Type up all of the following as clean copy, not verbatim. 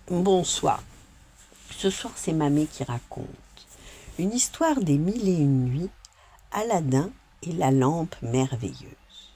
Bonsoir. Ce soir, c'est Mamé qui raconte une histoire des 1001 nuits, Aladin et la lampe merveilleuse.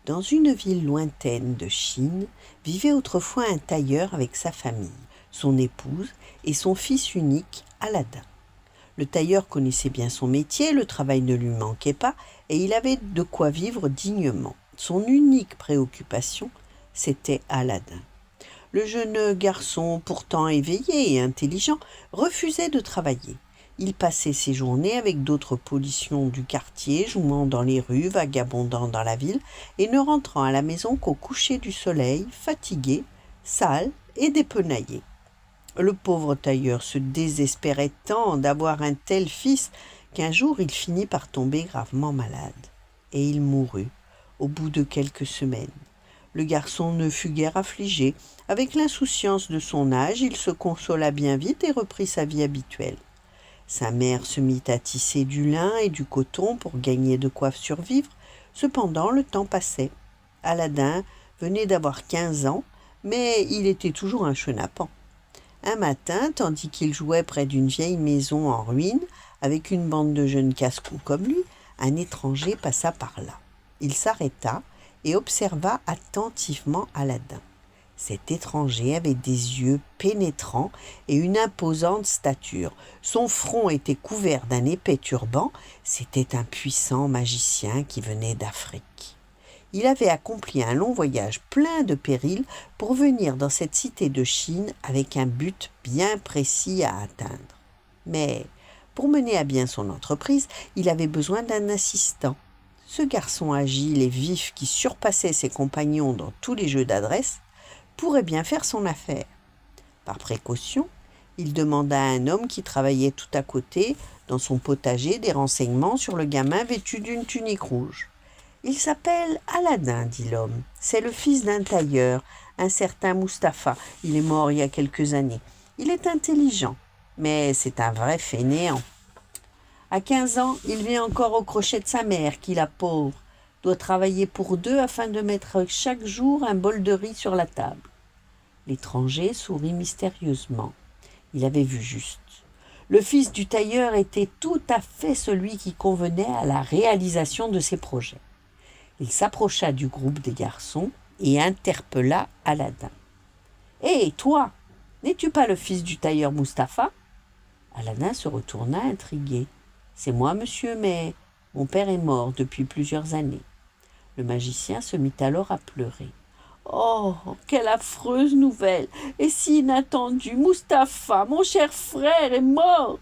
Dans une ville lointaine de Chine, vivait autrefois un tailleur avec sa famille, son épouse et son fils unique, Aladin. Le tailleur connaissait bien son métier, le travail ne lui manquait pas et il avait de quoi vivre dignement. Son unique préoccupation, c'était Aladin. Le jeune garçon, pourtant éveillé et intelligent, refusait de travailler. Il passait ses journées avec d'autres policiers du quartier, jouant dans les rues, vagabondant dans la ville, et ne rentrant à la maison qu'au coucher du soleil, fatigué, sale et dépenaillé. Le pauvre tailleur se désespérait tant d'avoir un tel fils qu'un jour il finit par tomber gravement malade. Et il mourut au bout de quelques semaines. Le garçon ne fut guère affligé. Avec l'insouciance de son âge, il se consola bien vite et reprit sa vie habituelle. Sa mère se mit à tisser du lin et du coton pour gagner de quoi survivre. Cependant, le temps passait. Aladin venait d'avoir 15 ans, mais il était toujours un chenapan. Un matin, tandis qu'il jouait près d'une vieille maison en ruine, avec une bande de jeunes casse-cou comme lui, un étranger passa par là. Il s'arrêta et observa attentivement Aladin. Cet étranger avait des yeux pénétrants et une imposante stature. Son front était couvert d'un épais turban. C'était un puissant magicien qui venait d'Afrique. Il avait accompli un long voyage plein de périls pour venir dans cette cité de Chine avec un but bien précis à atteindre. Mais pour mener à bien son entreprise, il avait besoin d'un assistant. Ce garçon agile et vif qui surpassait ses compagnons dans tous les jeux d'adresse pourrait bien faire son affaire. Par précaution, il demanda à un homme qui travaillait tout à côté, dans son potager, des renseignements sur le gamin vêtu d'une tunique rouge. « Il s'appelle Aladin, dit l'homme. C'est le fils d'un tailleur, un certain Mustapha. Il est mort il y a quelques années. Il est intelligent, mais c'est un vrai fainéant. À 15 ans, il vit encore au crochet de sa mère, qui, la pauvre, doit travailler pour deux afin de mettre chaque jour un bol de riz sur la table. » L'étranger sourit mystérieusement. Il avait vu juste. Le fils du tailleur était tout à fait celui qui convenait à la réalisation de ses projets. Il s'approcha du groupe des garçons et interpella Aladin. « Hé, toi, n'es-tu pas le fils du tailleur Mustapha ?» Aladin se retourna intrigué. « C'est moi, monsieur, mais mon père est mort depuis plusieurs années. » Le magicien se mit alors à pleurer. « Oh, quelle affreuse nouvelle! Et si inattendue! Mustapha, mon cher frère, est mort!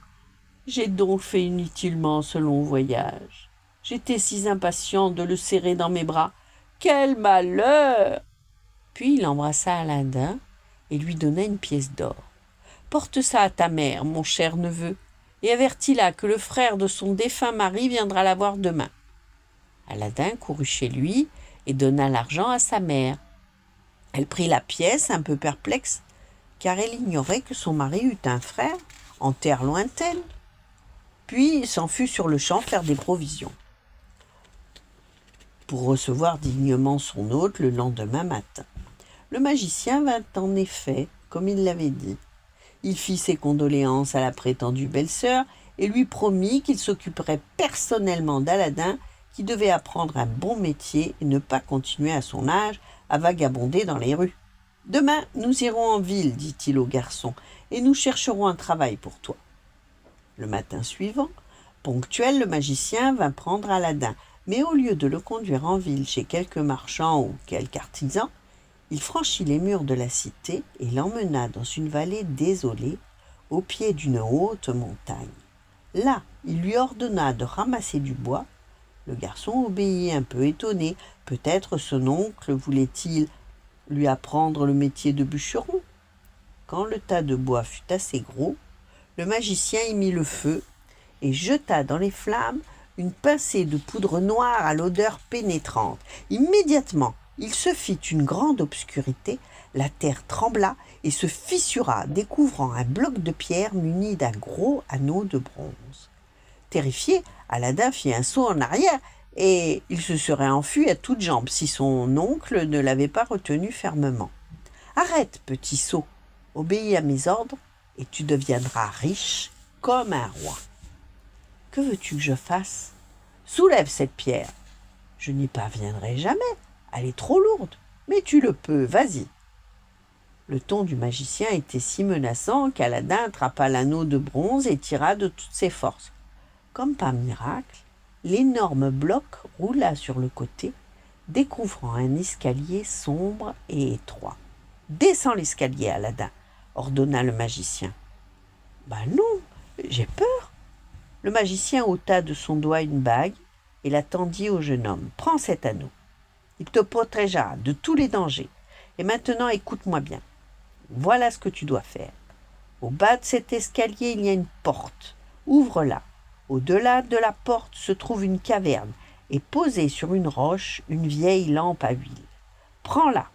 J'ai donc fait inutilement ce long voyage. J'étais si impatient de le serrer dans mes bras. Quel malheur !» Puis il embrassa Aladin et lui donna une pièce d'or. « Porte ça à ta mère, mon cher neveu, et avertis-la que le frère de son défunt mari viendra la voir demain. » Aladin courut chez lui et donna l'argent à sa mère. Elle prit la pièce, un peu perplexe, car elle ignorait que son mari eut un frère en terre lointaine. Puis s'en fut sur le champ faire des provisions pour recevoir dignement son hôte le lendemain matin. Le magicien vint en effet, comme il l'avait dit. Il fit ses condoléances à la prétendue belle-sœur et lui promit qu'il s'occuperait personnellement d'Aladin, qui devait apprendre un bon métier et ne pas continuer à son âge à vagabonder dans les rues. « Demain, nous irons en ville, dit-il au garçon, et nous chercherons un travail pour toi. » Le matin suivant, ponctuel, le magicien vint prendre Aladin, mais au lieu de le conduire en ville chez quelque marchand ou quelque artisan, il franchit les murs de la cité et l'emmena dans une vallée désolée, au pied d'une haute montagne. Là, il lui ordonna de ramasser du bois. Le garçon obéit un peu étonné. Peut-être son oncle voulait-il lui apprendre le métier de bûcheron. Quand le tas de bois fut assez gros, le magicien y mit le feu et jeta dans les flammes une pincée de poudre noire à l'odeur pénétrante. Immédiatement, il se fit une grande obscurité, la terre trembla et se fissura, découvrant un bloc de pierre muni d'un gros anneau de bronze. Terrifié, Aladin fit un saut en arrière et il se serait enfui à toutes jambes si son oncle ne l'avait pas retenu fermement. « Arrête, petit sot ! Obéis à mes ordres et tu deviendras riche comme un roi. » « Que veux-tu que je fasse ? » ?»« Soulève cette pierre. » »« Je n'y parviendrai jamais, elle est trop lourde. Mais tu le peux, vas-y. » Le ton du magicien était si menaçant qu'Aladin attrapa l'anneau de bronze et tira de toutes ses forces. Comme par miracle, l'énorme bloc roula sur le côté, découvrant un escalier sombre et étroit. « Descends l'escalier, Aladin, » ordonna le magicien. « Ben non, j'ai peur. » Le magicien ôta de son doigt une bague et la tendit au jeune homme. « Prends cet anneau. Il te protégera de tous les dangers. Et maintenant, écoute-moi bien. Voilà ce que tu dois faire. Au bas de cet escalier, il y a une porte. Ouvre-la. Au-delà de la porte se trouve une caverne et posée sur une roche, une vieille lampe à huile. Prends-la.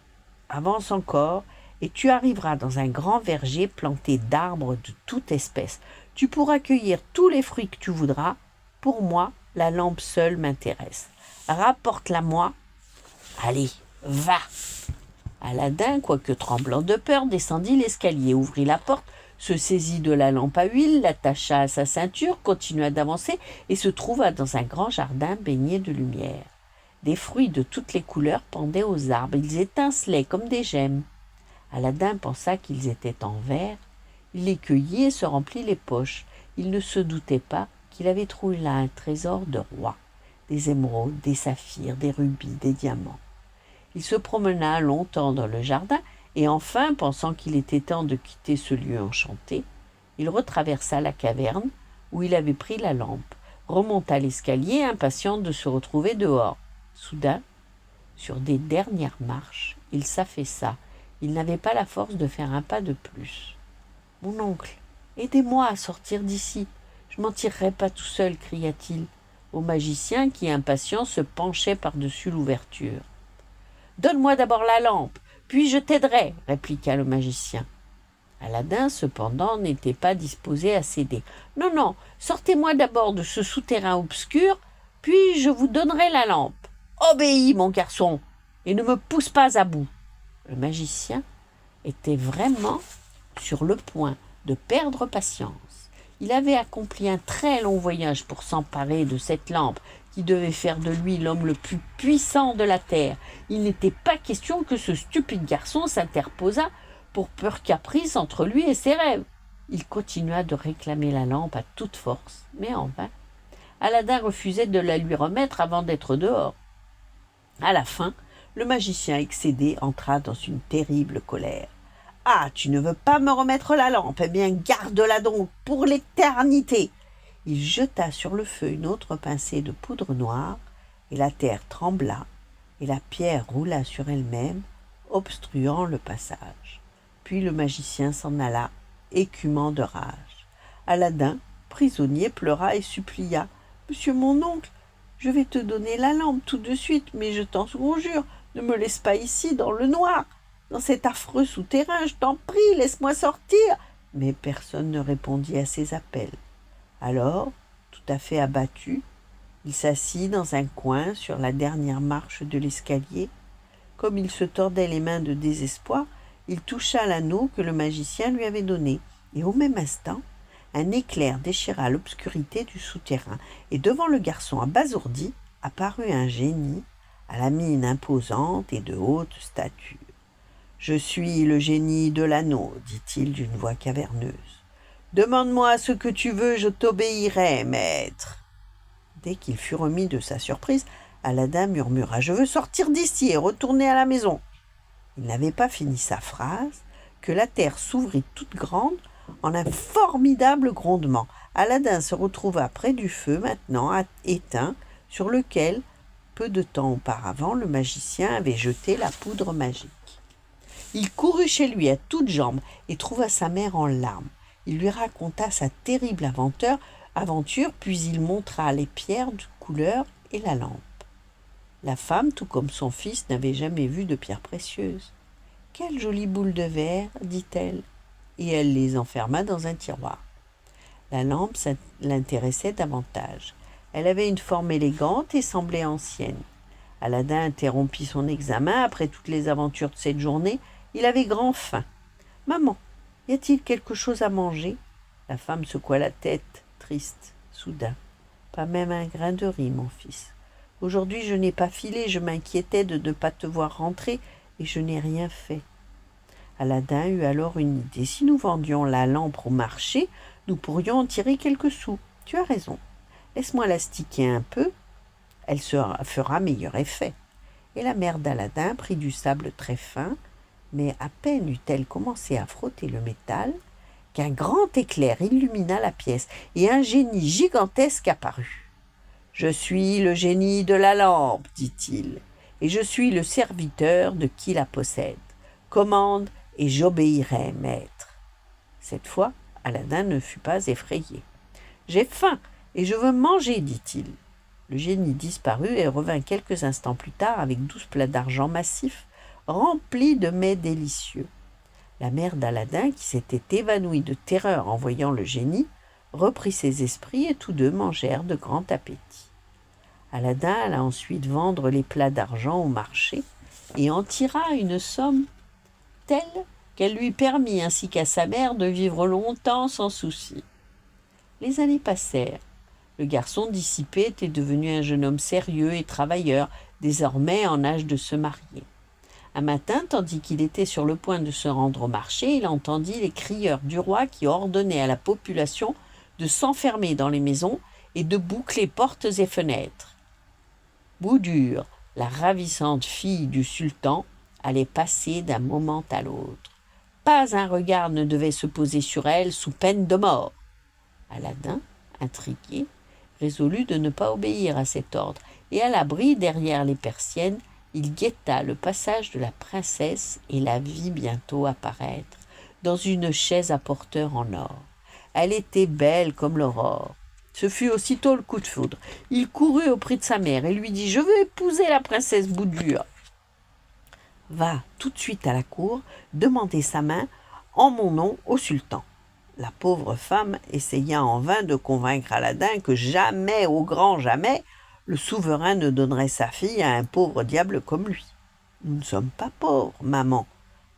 Avance encore et tu arriveras dans un grand verger planté d'arbres de toute espèce. Tu pourras cueillir tous les fruits que tu voudras. Pour moi, la lampe seule m'intéresse. Rapporte-la-moi. Allez, va. » Aladin, quoique tremblant de peur, descendit l'escalier, ouvrit la porte, se saisit de la lampe à huile, l'attacha à sa ceinture, continua d'avancer et se trouva dans un grand jardin baigné de lumière. Des fruits de toutes les couleurs pendaient aux arbres, ils étincelaient comme des gemmes. Aladin pensa qu'ils étaient en verre. Il les cueillit et se remplit les poches. Il ne se doutait pas qu'il avait trouvé là un trésor de roi, des émeraudes, des saphirs, des rubis, des diamants. Il se promena longtemps dans le jardin et enfin, pensant qu'il était temps de quitter ce lieu enchanté, il retraversa la caverne où il avait pris la lampe, remonta l'escalier, impatient de se retrouver dehors. Soudain, sur des dernières marches, il s'affaissa. Il n'avait pas la force de faire un pas de plus. « Mon oncle, aidez-moi à sortir d'ici. Je m'en tirerai pas tout seul, » cria-t-il au magicien qui, impatient, se penchait par-dessus l'ouverture. « Donne-moi d'abord la lampe, puis je t'aiderai, » répliqua le magicien. Aladin, cependant, n'était pas disposé à céder. « Non, non, sortez-moi d'abord de ce souterrain obscur, puis je vous donnerai la lampe. Obéis, mon garçon, et ne me pousse pas à bout. » Le magicien était vraiment sur le point de perdre patience. Il avait accompli un très long voyage pour s'emparer de cette lampe qui devait faire de lui l'homme le plus puissant de la terre. Il n'était pas question que ce stupide garçon s'interposât pour peur caprice entre lui et ses rêves. Il continua de réclamer la lampe à toute force, mais en vain. Aladin refusait de la lui remettre avant d'être dehors. À la fin, le magicien excédé entra dans une terrible colère. « Ah, tu ne veux pas me remettre la lampe ? Eh bien, garde-la donc pour l'éternité !» Il jeta sur le feu une autre pincée de poudre noire, et la terre trembla, et la pierre roula sur elle-même, obstruant le passage. Puis le magicien s'en alla, écumant de rage. Aladin, prisonnier, pleura et supplia. « Monsieur mon oncle, je vais te donner la lampe tout de suite, mais je t'en conjure, ne me laisse pas ici dans le noir. Dans cet affreux souterrain, je t'en prie, laisse-moi sortir. » Mais personne ne répondit à ses appels. Alors, tout à fait abattu, il s'assit dans un coin sur la dernière marche de l'escalier. Comme il se tordait les mains de désespoir, il toucha l'anneau que le magicien lui avait donné. Et au même instant, un éclair déchira l'obscurité du souterrain, et devant le garçon abasourdi apparut un génie à la mine imposante et de haute stature. « Je suis le génie de l'anneau, » dit-il d'une voix caverneuse. « Demande-moi ce que tu veux, je t'obéirai, maître. » Dès qu'il fut remis de sa surprise, Aladin murmura « Je veux sortir d'ici et retourner à la maison. » Il n'avait pas fini sa phrase que la terre s'ouvrit toute grande en un formidable grondement. Aladin se retrouva près du feu, maintenant éteint, sur lequel, peu de temps auparavant, le magicien avait jeté la poudre magique. Il courut chez lui à toutes jambes et trouva sa mère en larmes. Il lui raconta sa terrible aventure, puis il montra les pierres de couleur et la lampe. La femme, tout comme son fils, n'avait jamais vu de pierres précieuses. « Quelle jolie boule de verre !» dit-elle, et elle les enferma dans un tiroir. La lampe l'intéressait davantage. Elle avait une forme élégante et semblait ancienne. Aladin interrompit son examen. Après toutes les aventures de cette journée, il avait grand faim. « Maman, Y a-t-il quelque chose à manger ?» La femme secoua la tête, triste, soudain. « Pas même un grain de riz, mon fils. Aujourd'hui, je n'ai pas filé, je m'inquiétais de ne pas te voir rentrer, et je n'ai rien fait. » Aladin eut alors une idée. « Si nous vendions la lampe au marché, nous pourrions en tirer quelques sous. Tu as raison. Laisse-moi l'astiquer un peu, elle fera meilleur effet. » Et la mère d'Aladin prit du sable très fin, mais à peine eut-elle commencé à frotter le métal, qu'un grand éclair illumina la pièce, et un génie gigantesque apparut. « Je suis le génie de la lampe, dit-il, et je suis le serviteur de qui la possède. Commande, et j'obéirai, maître. » Cette fois, Aladin ne fut pas effrayé. « J'ai faim, et je veux manger, dit-il. » Le génie disparut et revint quelques instants plus tard avec 12 plats d'argent massifs remplis de mets délicieux. La mère d'Aladin, qui s'était évanouie de terreur en voyant le génie, reprit ses esprits et tous deux mangèrent de grand appétit. Aladin alla ensuite vendre les plats d'argent au marché et en tira une somme telle qu'elle lui permit ainsi qu'à sa mère de vivre longtemps sans souci. Les années passèrent. Le garçon dissipé était devenu un jeune homme sérieux et travailleur, désormais en âge de se marier. Un matin, tandis qu'il était sur le point de se rendre au marché, il entendit les crieurs du roi qui ordonnaient à la population de s'enfermer dans les maisons et de boucler portes et fenêtres. Boudur, la ravissante fille du sultan, allait passer d'un moment à l'autre. Pas un regard ne devait se poser sur elle sous peine de mort. Aladin, intrigué, résolut de ne pas obéir à cet ordre, et à l'abri derrière les persiennes, il guetta le passage de la princesse et la vit bientôt apparaître dans une chaise à porteur en or. Elle était belle comme l'aurore. Ce fut aussitôt le coup de foudre. Il courut auprès de sa mère et lui dit « Je veux épouser la princesse Boudur. » « Va tout de suite à la cour, demander sa main en mon nom au sultan. » La pauvre femme essaya en vain de convaincre Aladin que jamais, au grand jamais, le souverain ne donnerait sa fille à un pauvre diable comme lui. « Nous ne sommes pas pauvres, maman, »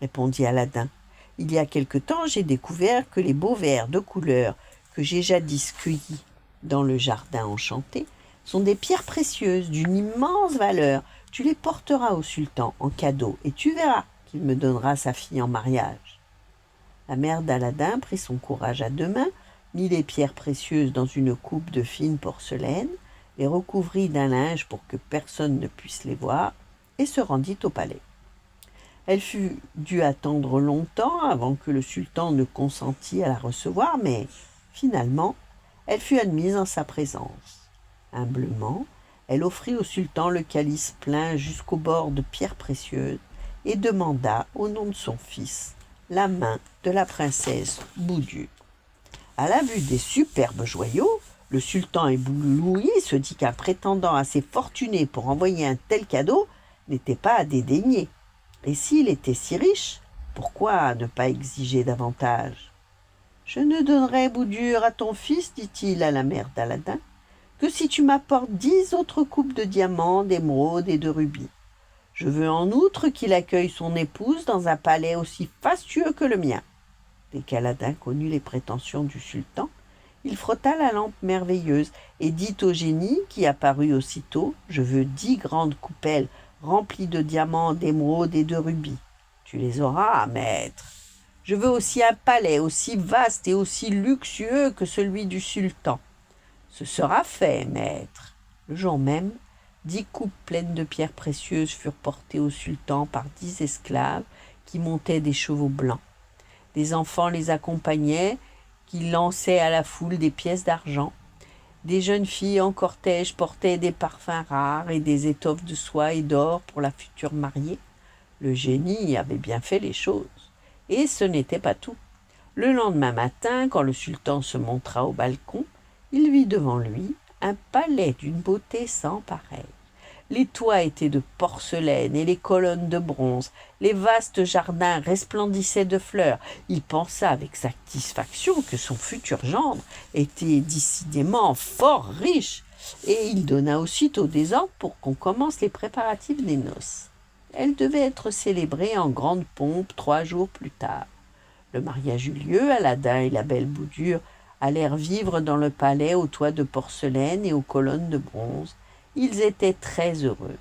répondit Aladin. « Il y a quelque temps, j'ai découvert que les beaux vers de couleur que j'ai jadis cueillis dans le jardin enchanté sont des pierres précieuses d'une immense valeur. Tu les porteras au sultan en cadeau et tu verras qu'il me donnera sa fille en mariage. » La mère d'Aladin prit son courage à deux mains, mit les pierres précieuses dans une coupe de fine porcelaine, les recouvrit d'un linge pour que personne ne puisse les voir, et se rendit au palais. Elle fut due attendre longtemps avant que le sultan ne consentît à la recevoir, mais finalement, elle fut admise en sa présence. Humblement, elle offrit au sultan le calice plein jusqu'au bord de pierres précieuses et demanda, au nom de son fils, la main de la princesse Boudur. À la vue des superbes joyaux, le sultan ébloui se dit qu'un prétendant assez fortuné pour envoyer un tel cadeau n'était pas à dédaigner. Et s'il était si riche, pourquoi ne pas exiger davantage ? « Je ne donnerai Boudur à ton fils, dit-il à la mère d'Aladin, que si tu m'apportes 10 autres coupes de diamants, d'émeraudes et de rubis. Je veux en outre qu'il accueille son épouse dans un palais aussi fastueux que le mien. » Dès qu'Aladin connut les prétentions du sultan, il frotta la lampe merveilleuse et dit au génie, qui apparut aussitôt, « Je veux 10 grandes coupelles remplies de diamants, d'émeraudes et de rubis. Tu les auras, maître. Je veux aussi un palais aussi vaste et aussi luxueux que celui du sultan. Ce sera fait, maître. » Le jour même, 10 coupes pleines de pierres précieuses furent portées au sultan par 10 esclaves qui montaient des chevaux blancs. Des enfants les accompagnaient, qui lançaient à la foule des pièces d'argent. Des jeunes filles en cortège portaient des parfums rares et des étoffes de soie et d'or pour la future mariée. Le génie avait bien fait les choses. Et ce n'était pas tout. Le lendemain matin, quand le sultan se montra au balcon, il vit devant lui un palais d'une beauté sans pareille. Les toits étaient de porcelaine et les colonnes de bronze. Les vastes jardins resplendissaient de fleurs. Il pensa avec satisfaction que son futur gendre était décidément fort riche, et il donna aussitôt des ordres pour qu'on commence les préparatifs des noces. Elles devaient être célébrées en grande pompe 3 jours plus tard. Le mariage eut lieu, Aladin et la belle Boudur allèrent vivre dans le palais aux toits de porcelaine et aux colonnes de bronze. Ils étaient très heureux.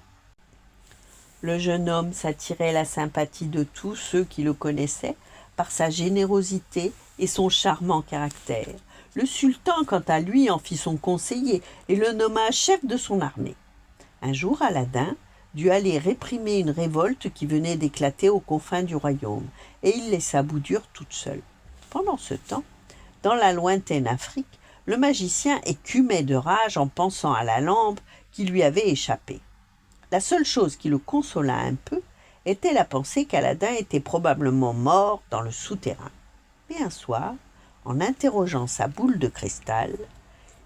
Le jeune homme s'attirait la sympathie de tous ceux qui le connaissaient par sa générosité et son charmant caractère. Le sultan, quant à lui, en fit son conseiller et le nomma chef de son armée. Un jour, Aladin dut aller réprimer une révolte qui venait d'éclater aux confins du royaume, et il laissa Boudur toute seule. Pendant ce temps, dans la lointaine Afrique, le magicien écumait de rage en pensant à la lampe qui lui avait échappé. La seule chose qui le consola un peu était la pensée qu'Aladin était probablement mort dans le souterrain. Mais un soir, en interrogeant sa boule de cristal,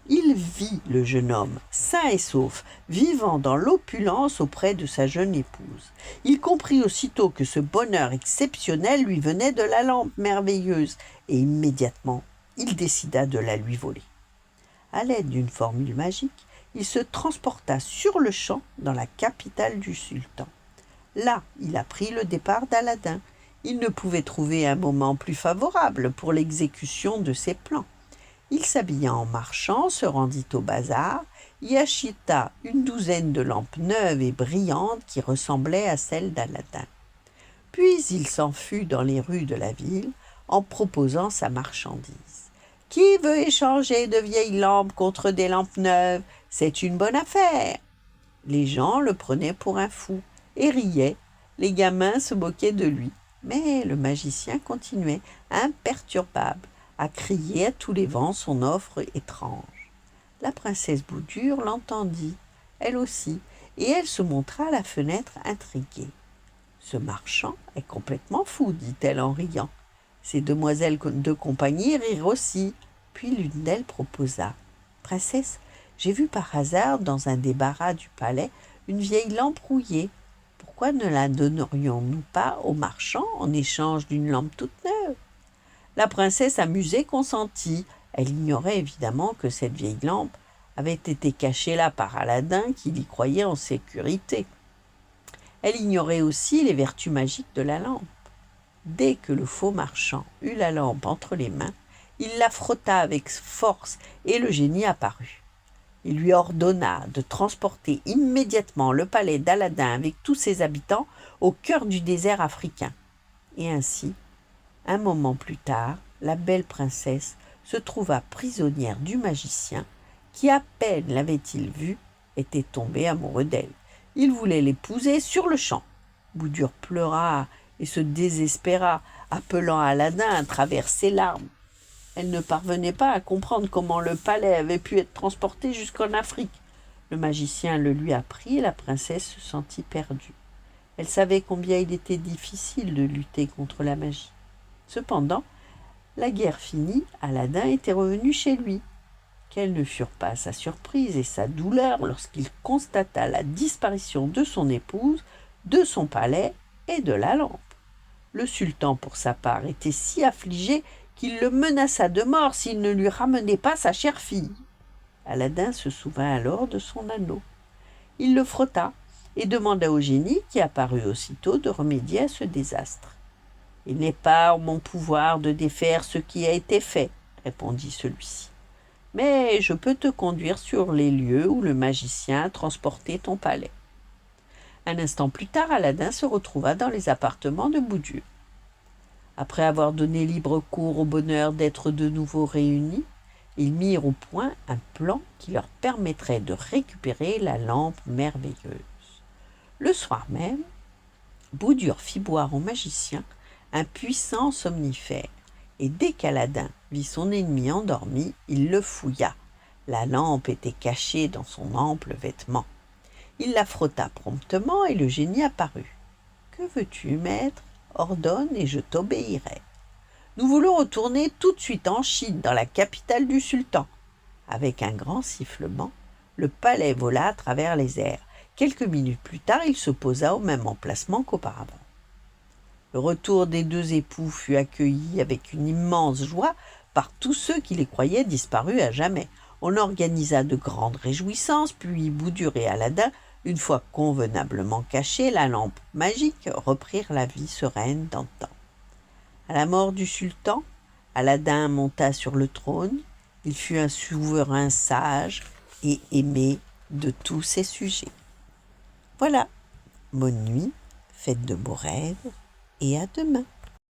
il vit le jeune homme, sain et sauf, vivant dans l'opulence auprès de sa jeune épouse. Il comprit aussitôt que ce bonheur exceptionnel lui venait de la lampe merveilleuse, et immédiatement, il décida de la lui voler. À l'aide d'une formule magique, il se transporta sur-le-champ dans la capitale du sultan. Là, il apprit le départ d'Aladin. Il ne pouvait trouver un moment plus favorable pour l'exécution de ses plans. Il s'habilla en marchand, se rendit au bazar, y acheta une douzaine de lampes neuves et brillantes qui ressemblaient à celles d'Aladin. Puis il s'en fut dans les rues de la ville en proposant sa marchandise. « Qui veut échanger de vieilles lampes contre des lampes neuves? C'est une bonne affaire !» Les gens le prenaient pour un fou et riaient. Les gamins se moquaient de lui. Mais le magicien continuait, imperturbable, à crier à tous les vents son offre étrange. La princesse Boudur l'entendit, elle aussi, et elle se montra à la fenêtre intriguée. « Ce marchand est complètement fou, dit-elle en riant. Ces demoiselles de compagnie rirent aussi. Puis l'une d'elles proposa. « Princesse, j'ai vu par hasard dans un débarras du palais une vieille lampe rouillée. Pourquoi ne la donnerions-nous pas au marchand en échange d'une lampe toute neuve ?» La princesse amusée consentit. Elle ignorait évidemment que cette vieille lampe avait été cachée là par Aladin qui y croyait en sécurité. Elle ignorait aussi les vertus magiques de la lampe. Dès que le faux marchand eut la lampe entre les mains, il la frotta avec force et le génie apparut. Il lui ordonna de transporter immédiatement le palais d'Aladin avec tous ses habitants au cœur du désert africain. Et ainsi, un moment plus tard, la belle princesse se trouva prisonnière du magicien qui, à peine l'avait-il vue, était tombé amoureux d'elle. Il voulait l'épouser sur-le-champ. Boudur pleura et se désespéra, appelant Aladin à travers ses larmes. Elle ne parvenait pas à comprendre comment le palais avait pu être transporté jusqu'en Afrique. Le magicien le lui apprit et la princesse se sentit perdue. Elle savait combien il était difficile de lutter contre la magie. Cependant, la guerre finie, Aladin était revenu chez lui. Quelle ne furent pas sa surprise et sa douleur lorsqu'il constata la disparition de son épouse, de son palais et de la lampe. Le sultan, pour sa part, était si affligé qu'il le menaça de mort s'il ne lui ramenait pas sa chère fille. Aladin se souvint alors de son anneau. Il le frotta et demanda au génie, qui apparut aussitôt, de remédier à ce désastre. « Il n'est pas en mon pouvoir de défaire ce qui a été fait, » répondit celui-ci. « Mais je peux te conduire sur les lieux où le magicien a transporté ton palais. » Un instant plus tard, Aladin se retrouva dans les appartements de Boudur. Après avoir donné libre cours au bonheur d'être de nouveau réunis, ils mirent au point un plan qui leur permettrait de récupérer la lampe merveilleuse. Le soir même, Boudur fit boire au magicien un puissant somnifère, et dès qu'Aladin vit son ennemi endormi, il le fouilla. La lampe était cachée dans son ample vêtement. Il la frotta promptement et le génie apparut. « Que veux-tu, maître ? Ordonne et je t'obéirai. Nous voulons retourner tout de suite en Chine, dans la capitale du sultan. » Avec un grand sifflement, le palais vola à travers les airs. Quelques minutes plus tard, il se posa au même emplacement qu'auparavant. Le retour des deux époux fut accueilli avec une immense joie par tous ceux qui les croyaient disparus à jamais. On organisa de grandes réjouissances, puis Boudur et Aladin, une fois convenablement cachés, la lampe magique, reprirent la vie sereine d'antan. À la mort du sultan, Aladin monta sur le trône. Il fut un souverain sage et aimé de tous ses sujets. Voilà, bonne nuit, faites de beaux rêves et à demain.